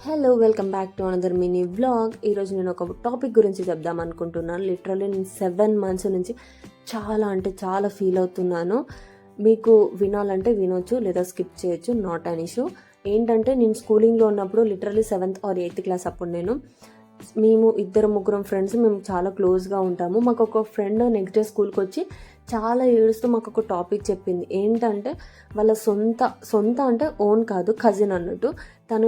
Hello, welcome back to another mini vlog. ఈరోజు నేను ఒక టాపిక్ గురించి చెప్దాం అనుకుంటున్నాను. లిటరల్లీ నేను 7 months నుంచి చాలా అంటే చాలా ఫీల్ అవుతున్నాను. మీకు వినాలంటే వినొచ్చు, లేదా స్కిప్ చేయొచ్చు, నాట్ అన్ ఇష్యూ. ఏంటంటే నేను స్కూలింగ్లో ఉన్నప్పుడు literally 7th or 8th class అప్పుడు మేము ఇద్దరు ముగ్గురం ఫ్రెండ్స్ మేము చాలా క్లోజ్గా ఉంటాము. మాకు ఒక ఫ్రెండ్ నెక్స్ట్ డే స్కూల్కి వచ్చి చాలా ఏడుస్తూ మాకు ఒక టాపిక్ చెప్పింది. ఏంటంటే వాళ్ళ సొంత అంటే ఓన్ కాదు, కజిన్ అన్నట్టు,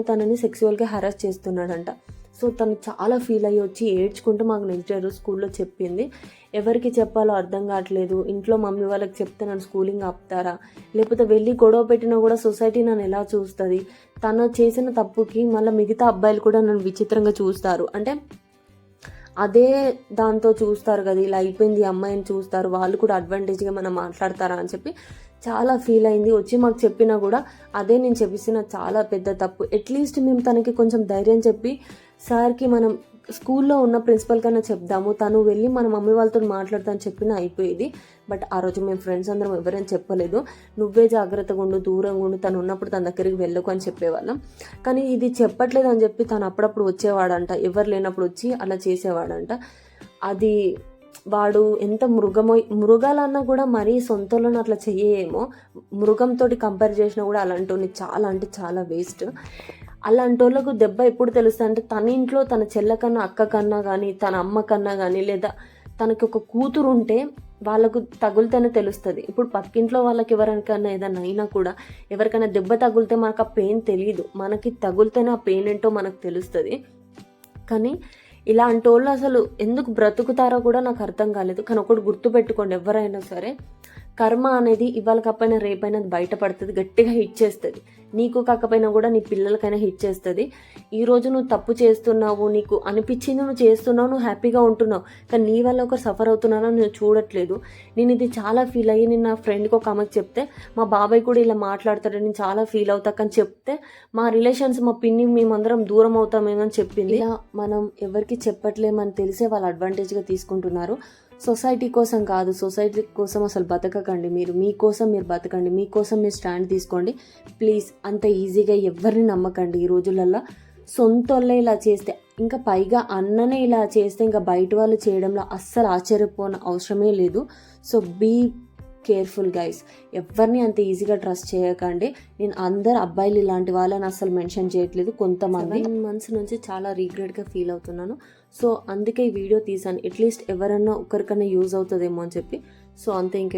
తనని సెక్సువల్గా హెరాస్ చేస్తున్నాడంట. సో తను చాలా ఫీల్ అయ్యి వచ్చి ఏడ్చుకుంటూ మాకు నెక్స్ట్ డే స్కూల్లో చెప్పింది. ఎవరికి చెప్పాలో అర్థం కావట్లేదు. ఇంట్లో మమ్మీ వాళ్ళకి చెప్తే నన్ను స్కూలింగ్ ఆపుతారా, లేకపోతే వెళ్ళి గొడవ పెట్టినా కూడా సొసైటీ నన్ను ఎలా చూస్తుంది, తను చేసిన తప్పుకి మళ్ళీ మిగతా అబ్బాయిలు కూడా నన్ను విచిత్రంగా చూస్తారు, అంటే అదే దాంతో చూస్తారు కదా, ఇలా అయిపోయింది ఈ అమ్మాయిని చూస్తారు, వాళ్ళు కూడా అడ్వాంటేజ్గా మనం మాట్లాడతారా అని చెప్పి చాలా ఫీల్ అయింది. వచ్చి మాకు చెప్పినా కూడా అదే నేను చెప్పిన చాలా పెద్ద తప్పు. అట్లీస్ట్ మేము తనకి కొంచెం ధైర్యం చెప్పి సార్కి మనం స్కూల్లో ఉన్న ప్రిన్సిపల్ కన్నా చెప్దాము, తను వెళ్ళి మన మమ్మీ వాళ్ళతో మాట్లాడతాను చెప్పినా అయిపోయేది. బట్ ఆ రోజు మేము ఫ్రెండ్స్ అందరం ఎవరైనా చెప్పలేదు. నువ్వే జాగ్రత్తగా ఉండు, దూరంగా ఉండు, తను ఉన్నప్పుడు తన దగ్గరికి వెళ్ళకు అని చెప్పేవాళ్ళం. కానీ ఇది చెప్పట్లేదు అని చెప్పి తను అప్పుడప్పుడు వచ్చేవాడంట, ఎవరు లేనప్పుడు వచ్చి అలా చేసేవాడంట. అది వాడు ఎంత మృగాలన్నా కూడా మరీ సొంతలోనే అట్లా చెయ్యేమో. మృగంతో కంపేర్ చేసినా కూడా అలాంటి చాలా అంటే చాలా వేస్ట్. అలాంటి వాళ్ళకు దెబ్బ ఎప్పుడు తెలుస్తుంది అంటే తన ఇంట్లో తన చెల్ల కన్నా, అక్క కన్నా కానీ, తన అమ్మ కన్నా కానీ, లేదా తనకి ఒక కూతురు ఉంటే వాళ్ళకు తగులుతేనే తెలుస్తుంది. ఇప్పుడు పక్కింట్లో వాళ్ళకి ఎవరికైనా ఏదైనా అయినా కూడా, ఎవరికైనా దెబ్బ తగిలితే మనకు ఆ పెయిన్ తెలియదు, మనకి తగులుతేనే ఆ పెయిన్ ఏంటో మనకు తెలుస్తుంది. కానీ ఇలాంటి వాళ్ళు అసలు ఎందుకు బ్రతుకుతారో కూడా నాకు అర్థం కాలేదు. కానీ ఒకటి గుర్తుపెట్టుకోండి, ఎవరైనా సరే కర్మ అనేది ఇవాళ కాకపోయినా రేపైనా బయటపడుతుంది, గట్టిగా హిట్ చేస్తుంది. నీకు కాకపోయినా కూడా నీ పిల్లలకైనా హిట్ చేస్తుంది. ఈరోజు నువ్వు తప్పు చేస్తున్నావు, నీకు అనిపించింది నువ్వు చేస్తున్నావు, నువ్వు హ్యాపీగా ఉంటున్నావు, కానీ నీ వల్ల ఒకరు సఫర్ అవుతున్నారో నువ్వు చూడట్లేదు. నేను ఇది చాలా ఫీల్ అయ్యి నేను నా ఫ్రెండ్కి ఒక ఆమెకు చెప్తే, మా బాబాయ్ కూడా ఇలా మాట్లాడతాడు, నేను చాలా ఫీల్ అవుతా కానీ చెప్తే మా రిలేషన్స్, మా పిన్ని మేమందరం దూరం అవుతామేమో అని చెప్పింది. ఇలా మనం ఎవరికి చెప్పట్లేమని తెలిసే వాళ్ళు అడ్వాంటేజ్గా తీసుకుంటున్నారు. సొసైటీ కోసం కాదు, సొసైటీ కోసం అసలు బతకకండి. మీరు మీకోసం మీరు బతకండి, మీకోసం మీరు స్టాండ్ తీసుకోండి ప్లీజ్. అంత ఈజీగా ఎవరిని నమ్మకండి ఈ రోజులల్లో. సొంతోళ్ళే ఇలా చేస్తే, ఇంకా పైగా అన్ననే ఇలా చేస్తే ఇంకా బయట వాళ్ళు చేయడంలో అస్సలు ఆశ్చర్యపోని అవసరమే లేదు. సో బీ కేర్ఫుల్ గైస్, ఎవరిని అంత ఈజీగా ట్రస్ట్ చేయకండి. నేను అందరు అబ్బాయిలు ఇలాంటి వాళ్ళని అసలు మెన్షన్ చేయట్లేదు. కొంతమంది 7 months నుంచి చాలా రీగ్రెట్గా ఫీల్ అవుతున్నాను. సో అందుకే ఈ వీడియో తీసాను, అట్లీస్ట్ ఎవరన్నా ఒకరికన్నా యూజ్ అవుతుందేమో అని చెప్పి. సో అంతే. ఇంకా